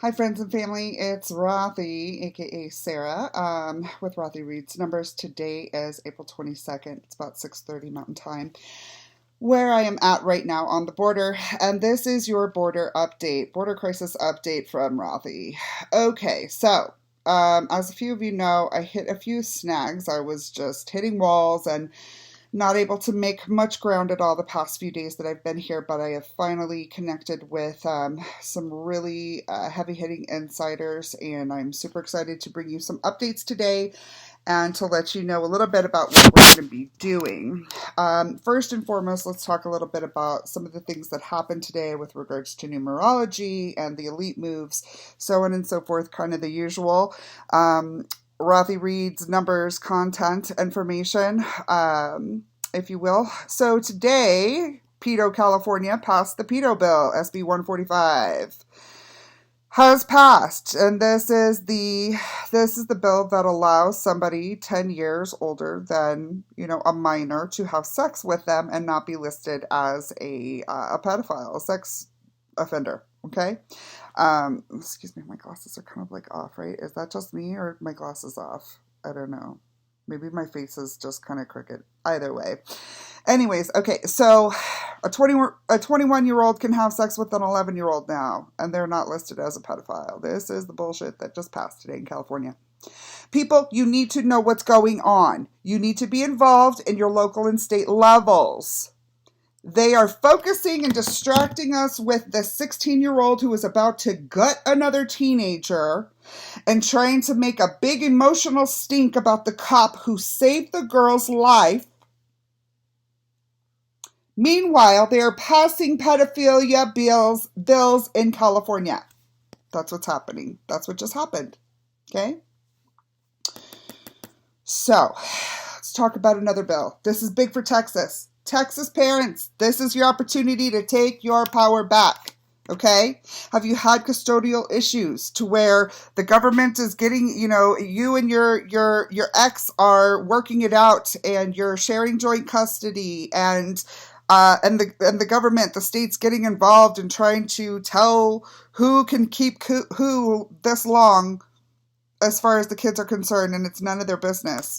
Hi, friends and family. It's Rothy, aka Sarah, with Rothy Reads Numbers. Today is April 22nd. It's about 6:30 Mountain Time, where I am at right now on the border. And this is your border crisis update from Rothy. Okay, so as a few of you know, I hit a few snags. I was just hitting walls and not able to make much ground at all the past few days that I've been here, but I have finally connected with some really heavy-hitting insiders, and I'm super excited to bring you some updates today and to let you know a little bit about what we're going to be doing. First and foremost, let's talk a little bit about some of the things that happened today with regards to numerology and the elite moves, so on and so forth, kind of the usual. Rothy Reads Numbers content information, if you will. So today, Pedo, California passed the Pedo Bill, SB 145. Has passed, and this is the bill that allows somebody 10 years older than, a minor to have sex with them and not be listed as a pedophile, a sex offender. Okay. Excuse me, my glasses are kind of like off, right? Is that just me or my glasses off? I don't know. Maybe my face is just kind of crooked. Either way. Anyways, okay, so a 21-year-old can have sex with an 11-year-old now, and they're not listed as a pedophile. This is the bullshit that just passed today in California. People, you need to know what's going on. You need to be involved in your local and state levels. They are focusing and distracting us with the 16-year-old who is about to gut another teenager and trying to make a big emotional stink about the cop who saved the girl's life. Meanwhile, they are passing pedophilia bills in California. That's what's happening. That's what just happened. Okay? So, let's talk about another bill. This is big for Texas. Texas parents, this is your opportunity to take your power back, okay? Have you had custodial issues to where the government is getting, you and your ex are working it out and you're sharing joint custody and the government, the state's getting involved in trying to tell who can keep who this long as far as the kids are concerned, and it's none of their business.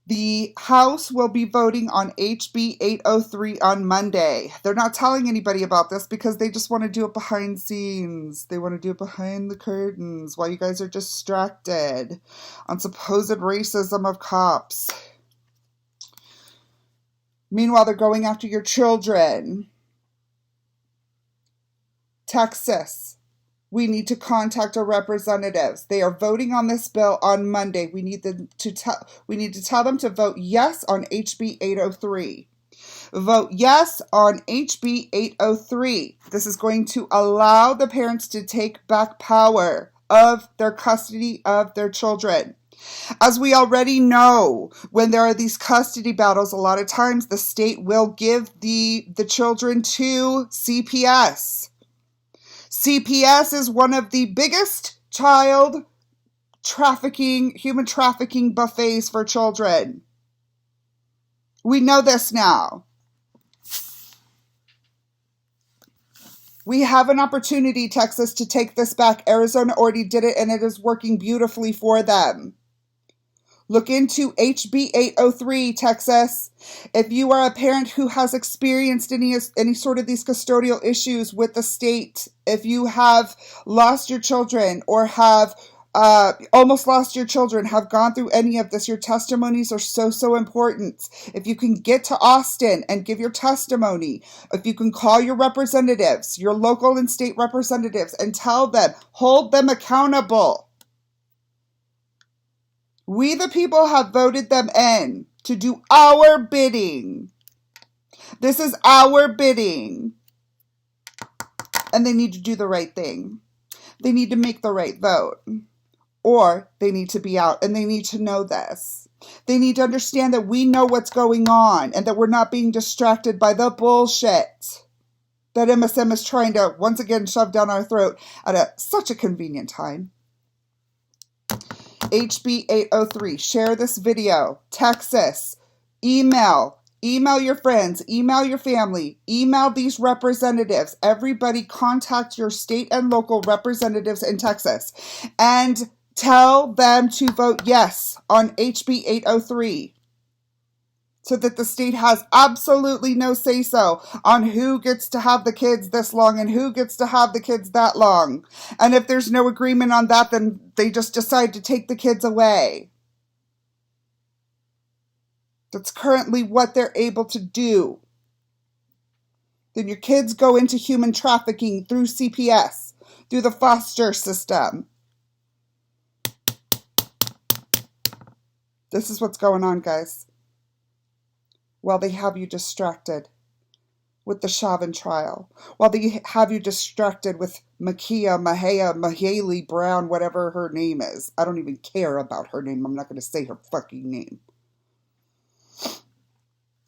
The House will be voting on HB 803 on Monday. They're not telling anybody about this because they just want to do it behind scenes. They want to do it behind the curtains while you guys are distracted on supposed racism of cops. Meanwhile, they're going after your children. Texas. We need to contact our representatives. They are voting on this bill on Monday. We need to tell them to vote yes on HB 803. Vote yes on HB 803. This is going to allow the parents to take back power of their custody of their children. As we already know, when there are these custody battles, a lot of times the state will give the children to CPS. CPS is one of the biggest human trafficking buffets for children. We know this now. We have an opportunity, Texas, to take this back. Arizona already did it, and it is working beautifully for them. Look into HB 803, Texas. If you are a parent who has experienced any sort of these custodial issues with the state, if you have lost your children or have almost lost your children, have gone through any of this, your testimonies are so important. If you can get to Austin and give your testimony, if you can call your representatives, your local and state representatives, and tell them, hold them accountable. We, the people, have voted them in to do our bidding. This is our bidding. And they need to do the right thing. They need to make the right vote. Or they need to be out, and they need to know this. They need to understand that we know what's going on and that we're not being distracted by the bullshit that MSM is trying to once again shove down our throat at such a convenient time. HB 803. Share this video. Texas. Email Email your friends, email your family, email these representatives. Everybody contact your state and local representatives in Texas and tell them to vote yes on HB 803 so that the state has absolutely no say-so on who gets to have the kids this long and who gets to have the kids that long. And if there's no agreement on that, then they just decide to take the kids away. That's currently what they're able to do. Then your kids go into human trafficking through CPS, through the foster system. This is what's going on, guys. While they have you distracted with the Chauvin trial, while they have you distracted with Mahaley Brown, whatever her name is. I don't even care about her name. I'm not going to say her fucking name.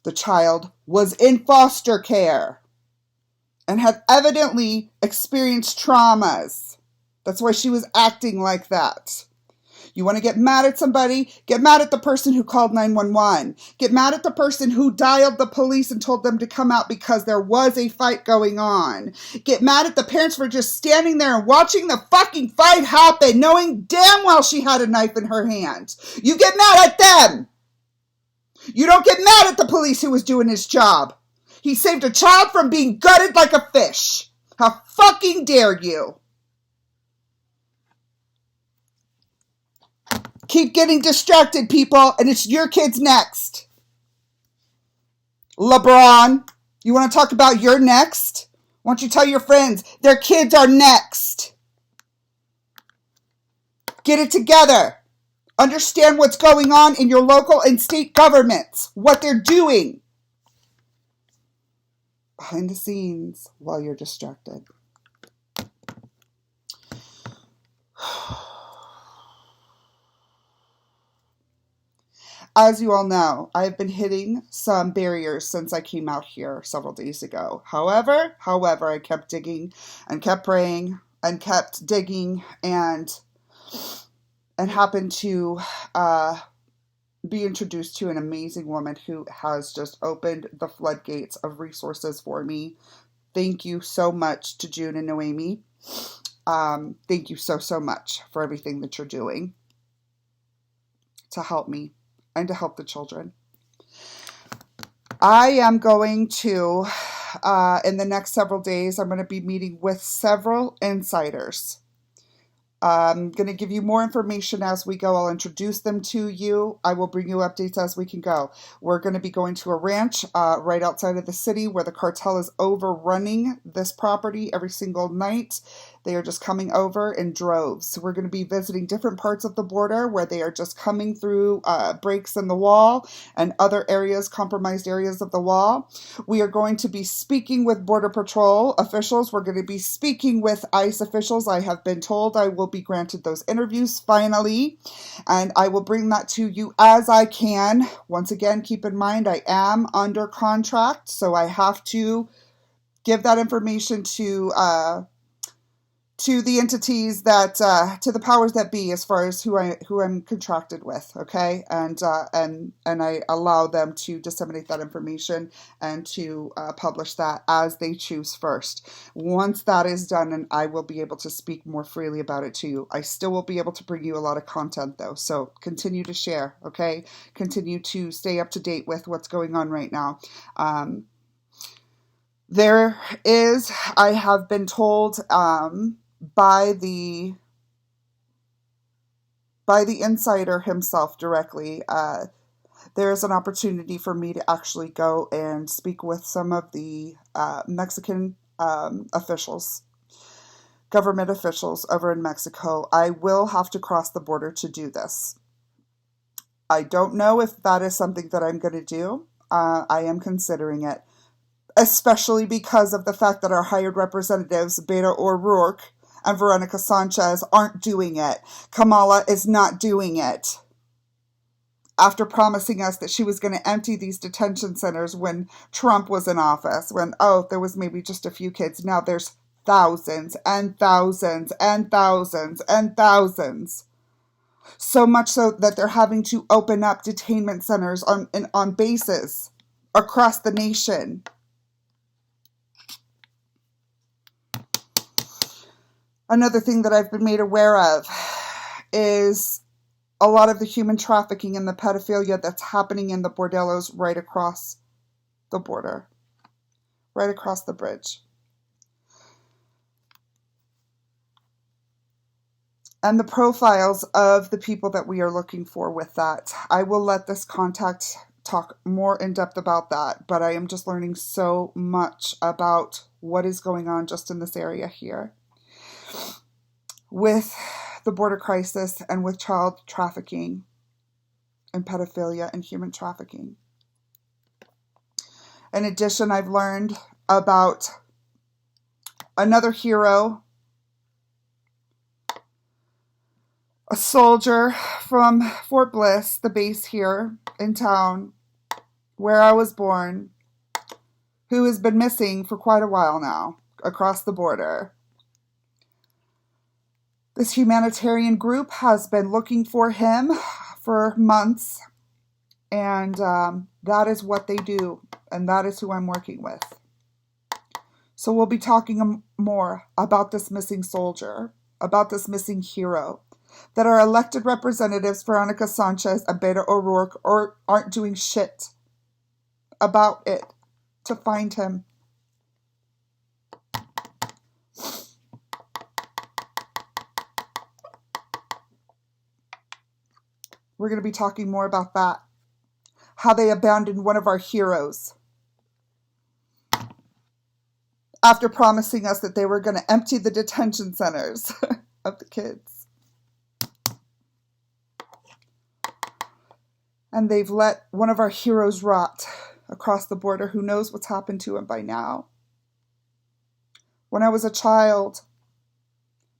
The child was in foster care and had evidently experienced traumas. That's why she was acting like that. You want to get mad at somebody? Get mad at the person who called 911. Get mad at the person who dialed the police and told them to come out because there was a fight going on. Get mad at the parents for just standing there and watching the fucking fight happen, knowing damn well she had a knife in her hand. You get mad at them. You don't get mad at the police who was doing his job. He saved a child from being gutted like a fish. How fucking dare you? Keep getting distracted, people, and it's your kids next. LeBron, you want to talk about your next? Why don't you tell your friends their kids are next? Get it together. Understand what's going on in your local and state governments, what they're doing behind the scenes while you're distracted. As you all know, I've been hitting some barriers since I came out here several days ago. However, I kept digging and kept praying and kept digging and happened to be introduced to an amazing woman who has just opened the floodgates of resources for me. Thank you so much to June and Noemi. Thank you so much for everything that you're doing to help me and to help the children. I am going to, in the next several days, I'm going to be meeting with several insiders. I'm going to give you more information as we go. I'll introduce them to you. I will bring you updates as we can go. We're going to be going to a ranch right outside of the city where the cartel is overrunning this property every single night. They are just coming over in droves. So we're going to be visiting different parts of the border where they are just coming through breaks in the wall and other areas, compromised areas of the wall. We are going to be speaking with Border Patrol officials. We're going to be speaking with ICE officials. I have been told I will be granted those interviews finally, and I will bring that to you as I can. Once again, keep in mind I am under contract, so I have to give that information to the entities that to the powers that be as far as who I'm contracted with, okay, and I allow them to disseminate that information and to publish that as they choose first. Once that is done, and I will be able to speak more freely about it to you. I still will be able to bring you a lot of content though, so continue to share, okay? Continue to stay up to date with what's going on right now. There is, I have been told by the insider himself directly, there is an opportunity for me to actually go and speak with some of the Mexican officials, government officials over in Mexico. I will have to cross the border to do this. I don't know if that is something that I'm going to do. I am considering it, especially because of the fact that our hired representatives, Beto O'Rourke and Veronica Sanchez, aren't doing it. Kamala is not doing it. After promising us that she was going to empty these detention centers when Trump was in office, when, there was maybe just a few kids. Now there's thousands and thousands and thousands and thousands. So much so that they're having to open up detainment centers on bases across the nation. Another thing that I've been made aware of is a lot of the human trafficking and the pedophilia that's happening in the bordellos right across the border, right across the bridge. And the profiles of the people that we are looking for with that. I will let this contact talk more in depth about that, but I am just learning so much about what is going on just in this area here with the border crisis and with child trafficking and pedophilia and human trafficking. In addition, I've learned about another hero, a soldier from Fort Bliss, the base here in town where I was born, who has been missing for quite a while now across the border. This humanitarian group has been looking for him for months, and that is what they do, and that is who I'm working with. So we'll be talking more about this missing soldier, about this missing hero, that our elected representatives, Veronica Sanchez and Beto O'Rourke, aren't doing shit about it to find him. We're going to be talking more about that. How they abandoned one of our heroes after promising us that they were going to empty the detention centers of the kids. And they've let one of our heroes rot across the border. Who knows what's happened to him by now? When I was a child,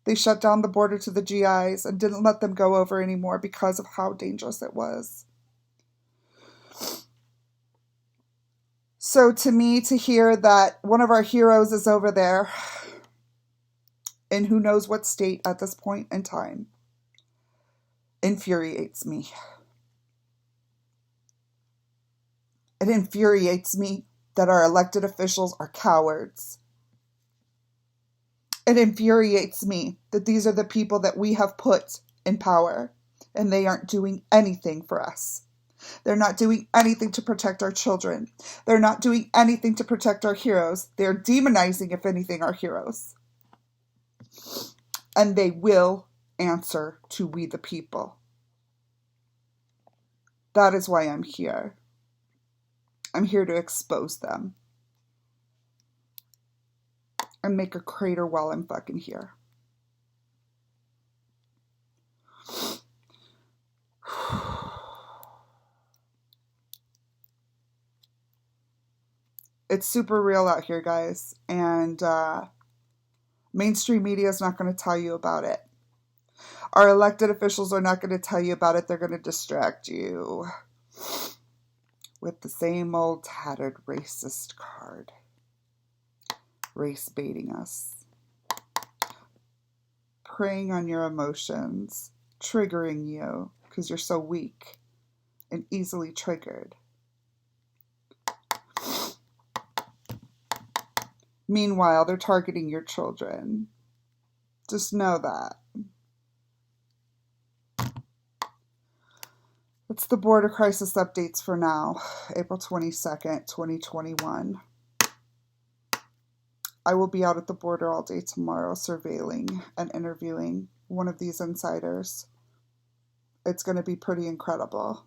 they shut down the border to the GIs and didn't let them go over anymore because of how dangerous it was. So to me, to hear that one of our heroes is over there in who knows what state at this point in time infuriates me. It infuriates me that our elected officials are cowards. It infuriates me that these are the people that we have put in power, and they aren't doing anything for us. They're not doing anything to protect our children. They're not doing anything to protect our heroes. They're demonizing, if anything, our heroes. And they will answer to we the people. That is why I'm here. I'm here to expose them. And make a crater while I'm fucking here. It's super real out here, guys. And mainstream media is not going to tell you about it. Our elected officials are not going to tell you about it. They're going to distract you with the same old tattered racist card. Race baiting us. Preying on your emotions. Triggering you because you're so weak and easily triggered. Meanwhile, they're targeting your children. Just know that. That's the border crisis updates for now, April 22nd, 2021. I will be out at the border all day tomorrow surveilling and interviewing one of these insiders. It's going to be pretty incredible.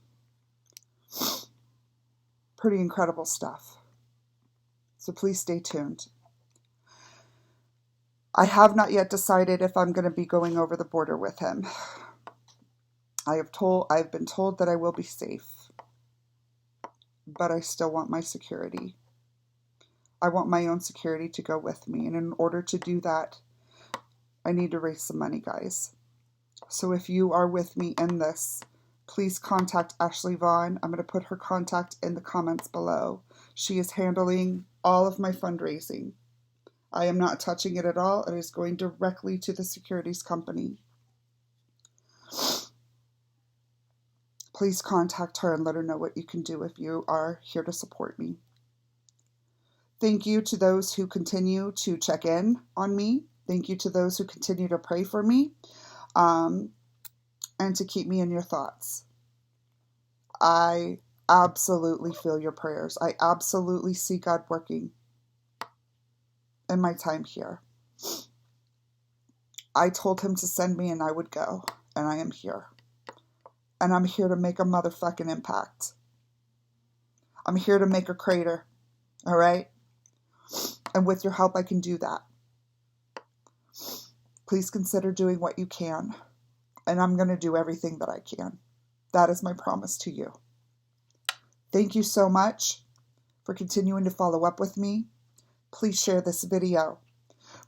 Pretty incredible stuff. So please stay tuned. I have not yet decided if I'm going to be going over the border with him. I've been told that I will be safe. But I still want my security. I want my own security to go with me. And in order to do that, I need to raise some money, guys. So if you are with me in this, please contact Ashley Vaughn. I'm going to put her contact in the comments below. She is handling all of my fundraising. I am not touching it at all. It is going directly to the securities company. Please contact her and let her know what you can do if you are here to support me. Thank you to those who continue to check in on me. Thank you to those who continue to pray for me, and to keep me in your thoughts. I absolutely feel your prayers. I absolutely see God working in my time here. I told him to send me and I would go, and I am here. And I'm here to make a motherfucking impact. I'm here to make a crater, all right? And with your help, I can do that. Please consider doing what you can, and I'm going to do everything that I can. That is my promise to you. Thank you so much for continuing to follow up with me. Please share this video.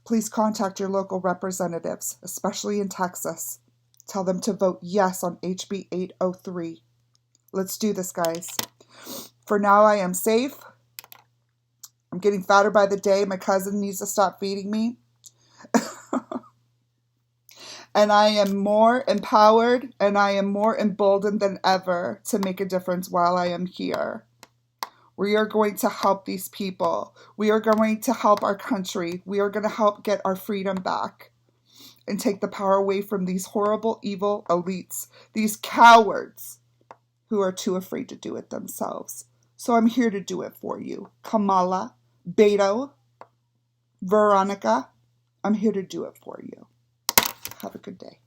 Please contact your local representatives, especially in Texas. Tell them to vote yes on HB 803. Let's do this, guys. For now, I am safe. I'm getting fatter by the day. My cousin needs to stop feeding me. And I am more empowered and I am more emboldened than ever to make a difference while I am here. We are going to help these people. We are going to help our country. We are going to help get our freedom back and take the power away from these horrible, evil elites, these cowards who are too afraid to do it themselves. So I'm here to do it for you. Kamala, Beto, Veronica, I'm here to do it for you. Have a good day.